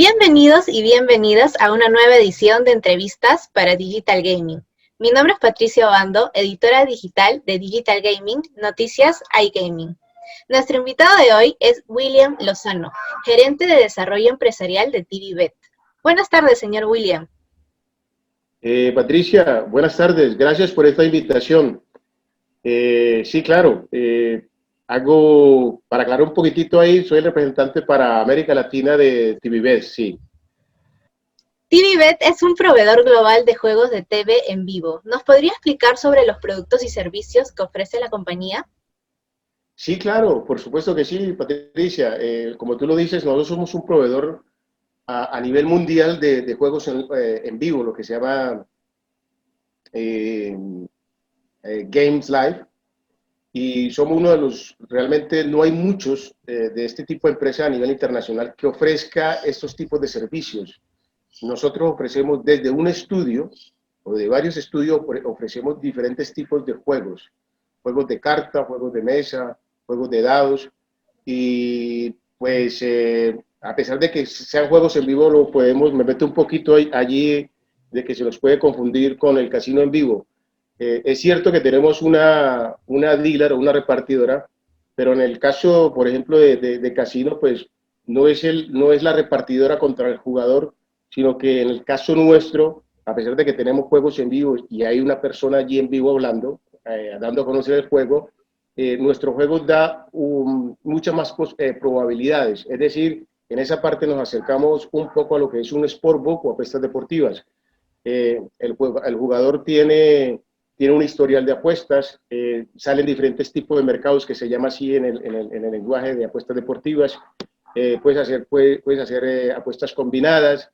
Bienvenidos y bienvenidas a una nueva edición de entrevistas para Digital Gaming. Mi nombre es Patricia Obando, editora digital de Digital Gaming, Noticias iGaming. Nuestro invitado de hoy es William Lozano, gerente de desarrollo empresarial de TVBet. Buenas tardes, señor William. Patricia, buenas tardes. Gracias por esta invitación. Sí, claro. Para aclarar un poquitito ahí, soy el representante para América Latina de TVBet, sí. TVBet es un proveedor global de juegos de TV en vivo. ¿Nos podría explicar sobre los productos y servicios que ofrece la compañía? Sí, claro, por supuesto que sí, Patricia. Como tú lo dices, nosotros somos un proveedor a nivel mundial de juegos en vivo, lo que se llama eh, Games Live. Y somos uno de los, realmente no hay muchos de este tipo de empresas a nivel internacional que ofrezca estos tipos de servicios. Nosotros ofrecemos desde un estudio o de varios estudios, ofrecemos diferentes tipos de juegos de carta, juegos de mesa, juegos de dados, y pues a pesar de que sean juegos en vivo, lo podemos, me meto un poquito allí de que se los puede confundir con el casino en vivo. Es cierto que tenemos una dealer o una repartidora, pero en el caso, por ejemplo, de casino, pues no es la repartidora contra el jugador, sino que en el caso nuestro, a pesar de que tenemos juegos en vivo y hay una persona allí en vivo hablando, dando a conocer el juego, nuestro juego da muchas más probabilidades. Es decir, en esa parte nos acercamos un poco a lo que es un sportbook o apuestas deportivas. El jugador tiene un historial de apuestas, salen diferentes tipos de mercados que se llama así en el lenguaje de apuestas deportivas, puedes hacer apuestas combinadas,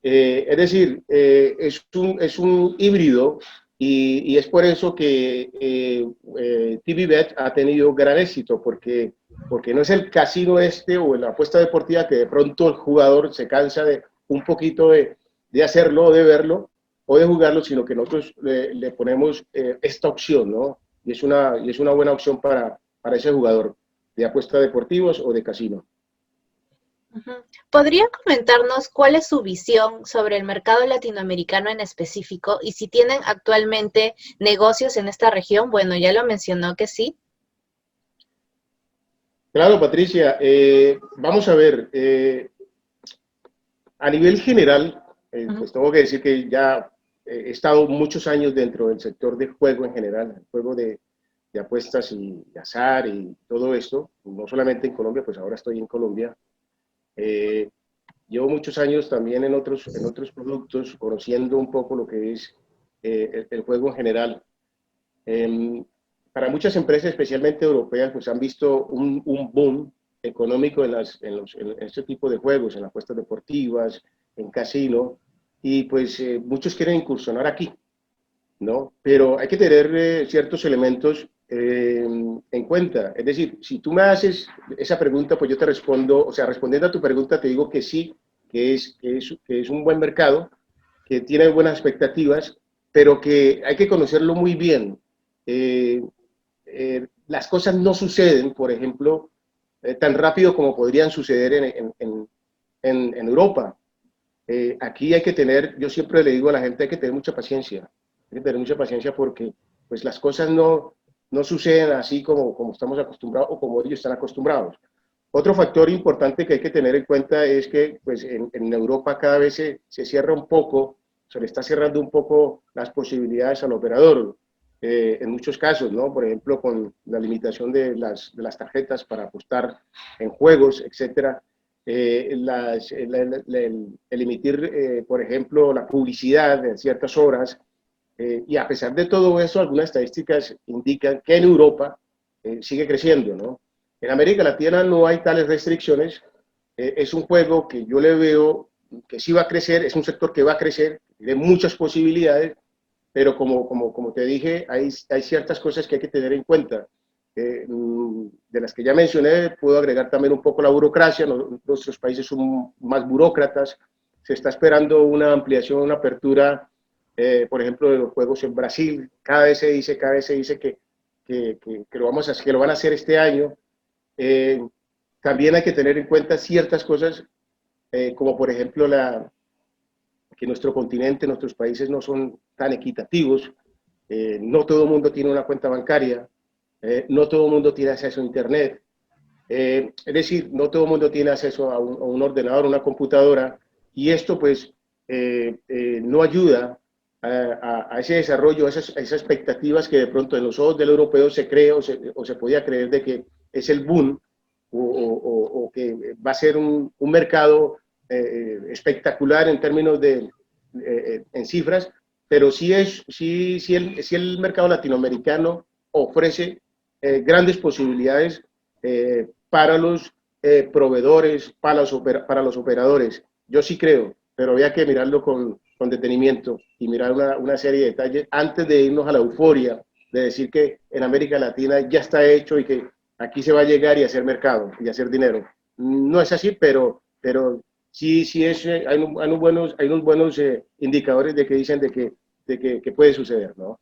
es decir, es un híbrido y es por eso que TVBet ha tenido gran éxito, porque no es el casino o la apuesta deportiva que de pronto el jugador se cansa de un poquito de hacerlo o de verlo o de jugarlo, sino que nosotros le ponemos esta opción, ¿no? Y es una buena opción para ese jugador de apuestas deportivos o de casino. ¿Podría comentarnos cuál es su visión sobre el mercado latinoamericano en específico y si tienen actualmente negocios en esta región? Bueno, ya lo mencionó que sí. Claro, Patricia, vamos a ver, a nivel general, pues tengo que decir que ya he estado muchos años dentro del sector de juego en general, el juego de apuestas y de azar y todo esto, no solamente en Colombia, pues ahora estoy en Colombia. Eh, Llevo muchos años también en otros productos, conociendo un poco lo que es el juego en general. Eh, para muchas empresas, especialmente europeas, pues han visto un boom económico en este tipo de juegos, en apuestas deportivas, en casino, y pues muchos quieren incursionar aquí, ¿no? Pero hay que tener ciertos elementos en cuenta. Es decir, si tú me haces esa pregunta, pues yo te respondo, o sea, respondiendo a tu pregunta, te digo que sí, que es un buen mercado, que tiene buenas expectativas, pero que hay que conocerlo muy bien. Eh, las cosas no suceden, por ejemplo, tan rápido como podrían suceder en Europa. Aquí hay que tener, yo siempre le digo a la gente, hay que tener mucha paciencia. Hay que tener mucha paciencia porque pues las cosas no suceden así como estamos acostumbrados o como ellos están acostumbrados. Otro factor importante que hay que tener en cuenta es que pues, en Europa cada vez se cierra un poco, se le está cerrando un poco las posibilidades al operador, en muchos casos, ¿no? Por ejemplo, con la limitación de las tarjetas para apostar en juegos, etcétera. El emitir, por ejemplo, la publicidad en ciertas horas, y a pesar de todo eso, algunas estadísticas indican que en Europa sigue creciendo, ¿no? En América Latina no hay tales restricciones, es un juego que yo le veo que sí va a crecer, es un sector que va a crecer, tiene muchas posibilidades, pero como te dije, hay ciertas cosas que hay que tener en cuenta. De las que ya mencioné, puedo agregar también un poco la burocracia, nuestros países son más burócratas, se está esperando una ampliación, una apertura, por ejemplo, de los juegos en Brasil, cada vez se dice que lo van a hacer este año. También hay que tener en cuenta ciertas cosas como por ejemplo que nuestro continente, nuestros países no son tan equitativos, no todo el mundo tiene una cuenta bancaria, no todo el mundo tiene acceso a Internet, es decir, no todo el mundo tiene acceso a un ordenador, una computadora, y esto pues no ayuda a ese desarrollo, a esas expectativas que de pronto en los ojos del europeo se cree o se podía creer de que es el boom o que va a ser un mercado espectacular en términos en cifras, pero sí el mercado latinoamericano ofrece grandes posibilidades para los proveedores, para los operadores. Yo sí creo, pero había que mirarlo con detenimiento y mirar una serie de detalles antes de irnos a la euforia de decir que en América Latina ya está hecho y que aquí se va a llegar y hacer mercado y hacer dinero. No es así, pero sí hay unos buenos indicadores de que dicen que puede suceder, ¿no?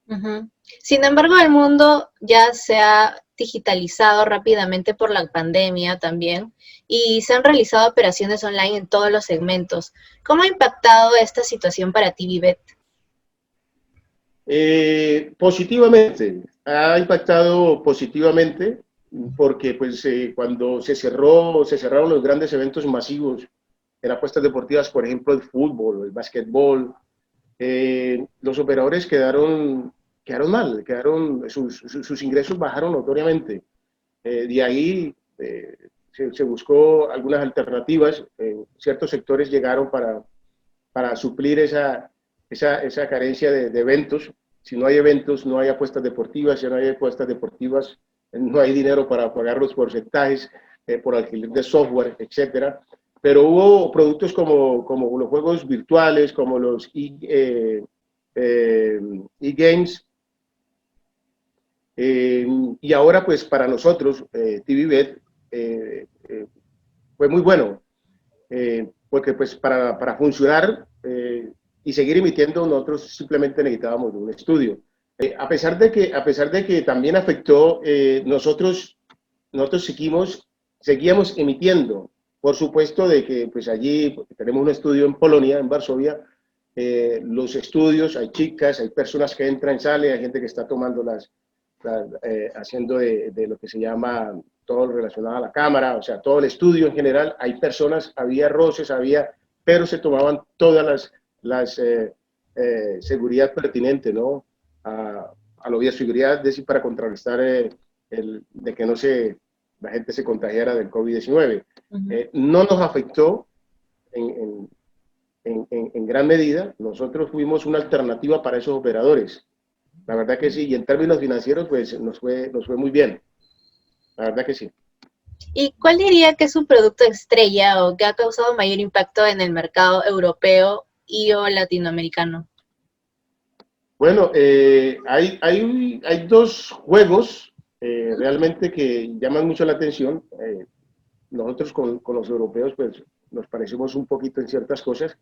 Ujú. Sin embargo, el mundo ya se ha digitalizado rápidamente por la pandemia también y se han realizado operaciones online en todos los segmentos. ¿Cómo ha impactado esta situación para ti, Vivet? Positivamente, ha impactado positivamente porque pues cuando se cerraron los grandes eventos masivos en apuestas deportivas, por ejemplo el fútbol, el básquetbol, los operadores quedaron mal, sus ingresos bajaron notoriamente. De ahí se buscó algunas alternativas, ciertos sectores llegaron para suplir esa carencia de eventos. Si no hay eventos, no hay apuestas deportivas. Si no hay apuestas deportivas, no hay dinero para pagar los porcentajes por alquiler de software, etcétera. Pero hubo productos como los juegos virtuales, como los e-games, y ahora pues para nosotros, TVBet, fue muy bueno, porque pues para funcionar y seguir emitiendo, nosotros simplemente necesitábamos un estudio. A pesar de que también afectó, nosotros seguíamos emitiendo. Por supuesto de que pues allí tenemos un estudio en Polonia, en Varsovia, los estudios, hay chicas, hay personas que entran, salen, hay gente que está tomando haciendo de lo que se llama todo lo relacionado a la cámara, o sea, todo el estudio en general, hay personas, había roces, pero se tomaban todas las seguridad pertinente, ¿no? A la bioseguridad, es decir, para contrarrestar de que la gente se contagiara del COVID-19. No nos afectó en, en gran medida, nosotros fuimos una alternativa para esos operadores. La verdad que sí, y en términos financieros, pues nos fue muy bien. La verdad que sí. ¿Y cuál diría que es su producto estrella o que ha causado mayor impacto en el mercado europeo y o latinoamericano? Bueno, hay dos juegos realmente que llaman mucho la atención. Nosotros con los europeos pues nos parecemos un poquito en ciertas cosas.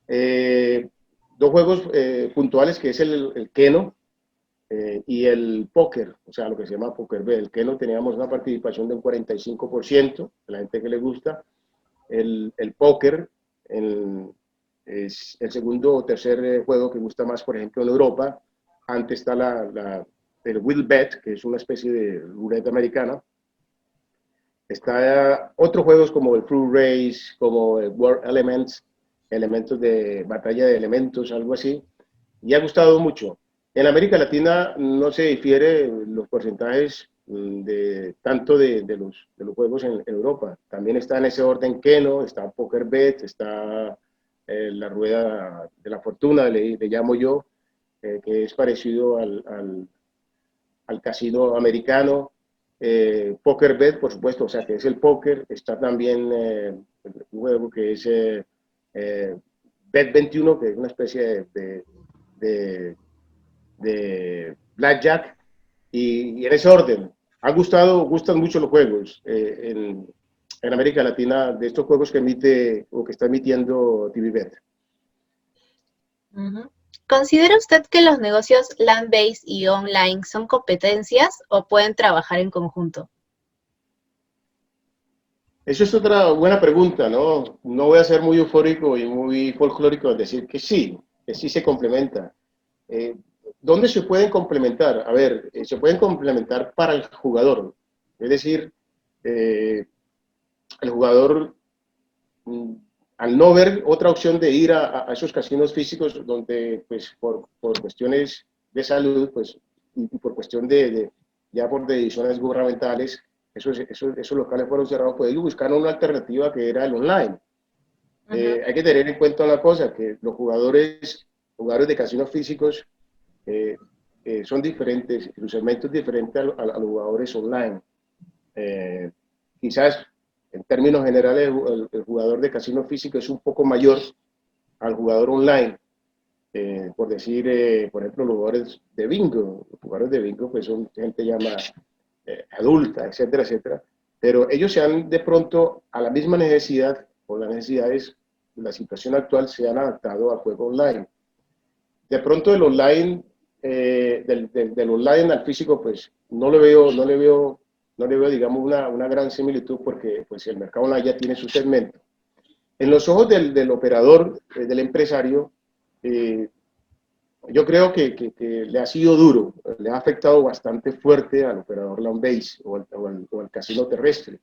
Eh, Dos juegos puntuales que es el Keno y el póker, o sea, lo que se llama Poker B. El Keno teníamos una participación de un 45% de la gente que le gusta. El póker es el segundo o tercer juego que gusta más, por ejemplo, en Europa. Antes está el Will Bet, que es una especie de ruleta americana. Está otros juegos como el Fruit Race, como el World Elements, elementos de batalla de elementos, algo así, y ha gustado mucho. En América Latina no se difiere los porcentajes tanto de los juegos en Europa. También está en ese orden Keno, está Poker Bet, está la rueda de la fortuna, le llamo yo, que es parecido al casino americano. Poker Bet, por supuesto, o sea, que es el póker. Está también un juego que es Bet 21, que es una especie de, de Blackjack, y en ese orden. Gustan mucho los juegos en América Latina, de estos juegos que emite o que está emitiendo TVBet. Uh-huh. ¿Considera usted que los negocios land-based y online son competencias o pueden trabajar en conjunto? Eso es otra buena pregunta, ¿no? No voy a ser muy eufórico y muy folclórico al decir que sí se complementa. Eh, ¿Dónde se pueden complementar? A ver, se pueden complementar para el jugador. Es decir, eh, el jugador, mm, al no ver otra opción de ir a esos casinos físicos donde, pues, por cuestiones de salud, pues, y por cuestión ya por decisiones gubernamentales, esos locales fueron cerrados, pues ellos buscaron una alternativa que era el online. Ujú, Hay que tener en cuenta una cosa, que los jugadores de casinos físicos eh, son diferentes, su segmento es diferente a los jugadores online. Eh, Quizás en términos generales el jugador de casino físico es un poco mayor al jugador online. Por decir, por ejemplo, los jugadores de bingo pues son gente ya más adulta, etcétera, etcétera. Pero ellos se han de pronto a la misma necesidad, o las necesidades de la situación actual, se han adaptado al juego online. De pronto el online, del online al físico, pues no le veo, digamos, una gran similitud porque pues el mercado online ya tiene su segmento. En los ojos del operador, del empresario, eh, yo creo que le ha sido duro, le ha afectado bastante fuerte al operador land-based o al casino terrestre.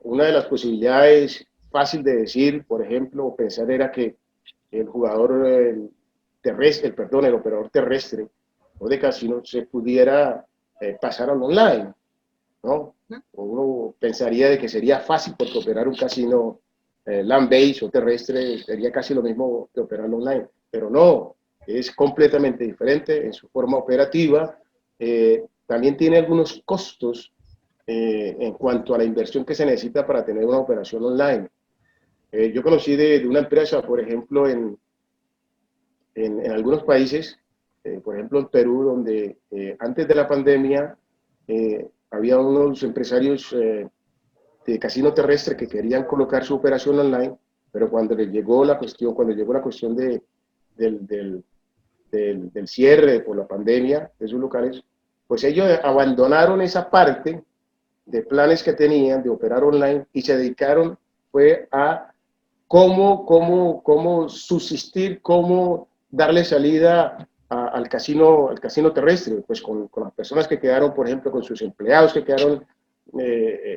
Una de las posibilidades fácil de decir, por ejemplo, o pensar era que el jugador terrestre, el operador terrestre o de casino se pudiera pasar al online, ¿no? ujú. Uno pensaría de que sería fácil porque operar un casino land-based o terrestre sería casi lo mismo que operar online, pero no, es completamente diferente en su forma operativa. También tiene algunos costos en cuanto a la inversión que se necesita para tener una operación online. Yo conocí de una empresa, por ejemplo, en algunos países, por ejemplo en Perú, donde antes de la pandemia había unos empresarios de casino terrestre que querían colocar su operación online, pero cuando llegó la cuestión del, del, del cierre por la pandemia de sus locales, pues ellos abandonaron esa parte de planes que tenían de operar online y se dedicaron fue a cómo subsistir, cómo darle salida al casino terrestre, pues con las personas que quedaron, por ejemplo, con sus empleados que quedaron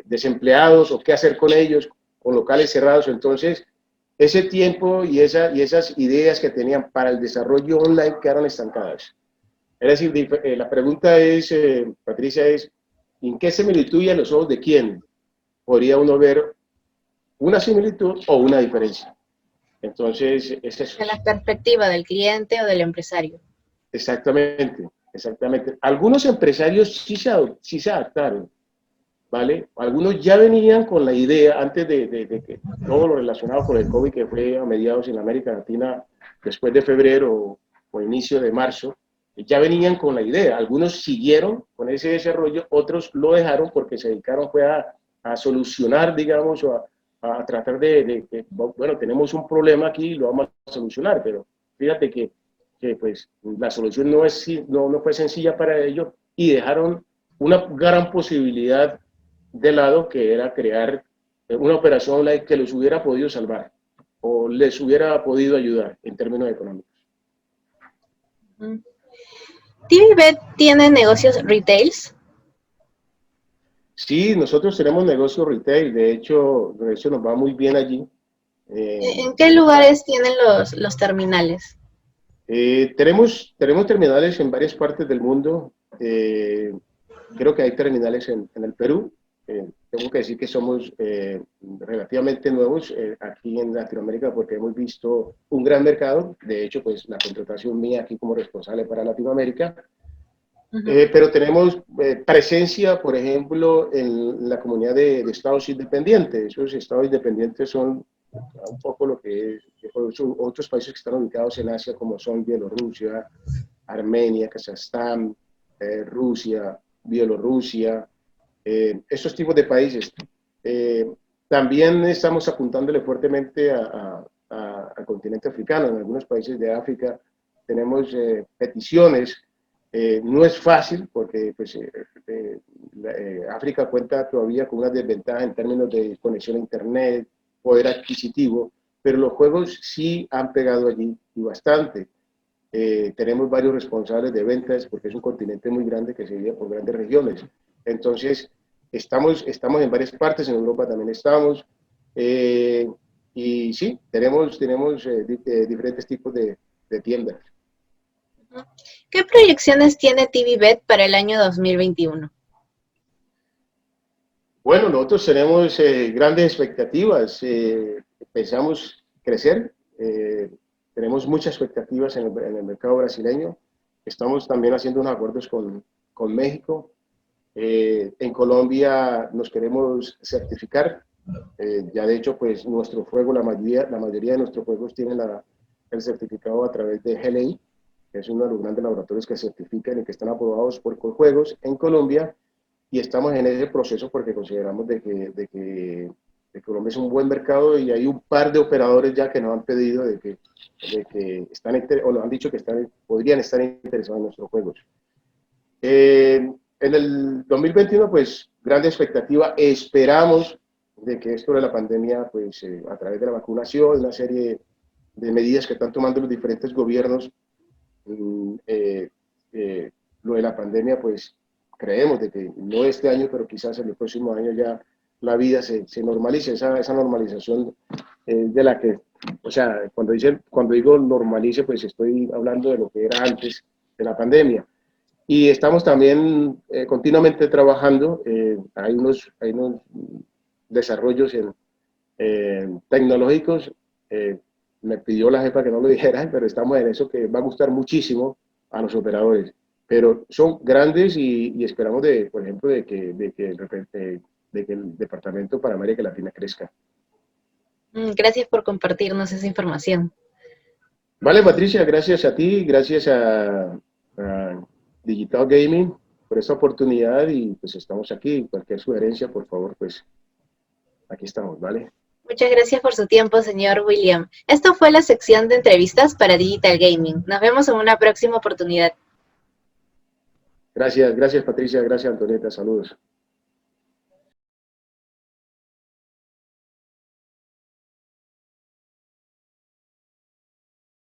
desempleados o qué hacer con ellos, con locales cerrados. Entonces, ese tiempo y esas ideas que tenían para el desarrollo online quedaron estancadas. Es decir, la pregunta es, Patricia, es, ¿en qué similitud y a los ojos de quién podría uno ver una similitud o una diferencia? Entonces, es eso. De la perspectiva del cliente o del empresario. Exactamente, exactamente. Algunos empresarios sí se adaptaron, ¿vale? Algunos ya venían con la idea, antes de que todo lo relacionado con el COVID, que fue a mediados en América Latina, después de febrero o inicio de marzo, ya venían con la idea. Algunos siguieron con ese desarrollo, otros lo dejaron porque se dedicaron fue a solucionar, digamos, o a tratar bueno, tenemos un problema aquí, lo vamos a solucionar, pero fíjate que pues la solución no fue sencilla para ellos y dejaron una gran posibilidad de lado que era crear una operación online que los hubiera podido salvar o les hubiera podido ayudar en términos económicos. TVBet tiene negocios retails. Sí, nosotros tenemos negocio retail, de hecho nos va muy bien allí. ¿En qué lugares tienen los terminales? Tenemos terminales en varias partes del mundo. Creo que hay terminales en el Perú. Tengo que decir que somos relativamente nuevos aquí en Latinoamérica porque hemos visto un gran mercado. De hecho, pues la contratación mía aquí como responsable para Latinoamérica. Ujú. Pero tenemos presencia, por ejemplo, en la comunidad de estados independientes. Esos estados independientes son un poco lo que es, otros países que están ubicados en Asia, como son Bielorrusia, Armenia, Kazajstán, Rusia, Bielorrusia, estos tipos de países. Eh, También estamos apuntándole fuertemente al continente africano. En algunos países de África tenemos peticiones. No es fácil porque pues, África cuenta todavía con una desventaja en términos de conexión a Internet, poder adquisitivo, pero los juegos sí han pegado allí y bastante. Tenemos varios responsables de ventas porque es un continente muy grande que se divide por grandes regiones. Entonces, estamos en varias partes, en Europa también estamos, y sí, tenemos diferentes tipos de tiendas. ¿Qué proyecciones tiene TVBet para el año 2021? Bueno, nosotros tenemos grandes expectativas, pensamos crecer, tenemos muchas expectativas en el mercado brasileño, estamos también haciendo unos acuerdos con México, en Colombia nos queremos certificar, ya de hecho pues nuestro juego, la mayoría de nuestros juegos tienen el certificado a través de GLI, que es uno de los grandes laboratorios que certifican y que están aprobados por Coljuegos en Colombia, y estamos en ese proceso porque consideramos de que Colombia es un buen mercado y hay un par de operadores ya que nos han pedido de que están, o nos han dicho que podrían estar interesados en nuestros juegos. En el 2021, pues, grande expectativa, esperamos de que esto de la pandemia, pues, a través de la vacunación, una serie de medidas que están tomando los diferentes gobiernos, lo de la pandemia, pues, creemos de que no este año, pero quizás en el próximo año ya la vida se normalice, esa normalización de la que, o sea, cuando digo normalice, pues estoy hablando de lo que era antes de la pandemia. Y estamos también continuamente trabajando, hay unos desarrollos tecnológicos, me pidió la jefa que no lo dijera, pero estamos en eso que va a gustar muchísimo a los operadores, pero son grandes y esperamos, por ejemplo, de que el departamento para América Latina crezca. Gracias por compartirnos esa información. Vale, Patricia, gracias a ti, gracias a Digital Gaming por esta oportunidad y pues estamos aquí. Cualquier sugerencia, por favor, pues aquí estamos, ¿vale? Muchas gracias por su tiempo, señor William. Esto fue la sección de entrevistas para Digital Gaming. Nos vemos en una próxima oportunidad. Gracias, Patricia, gracias, Antonieta, saludos.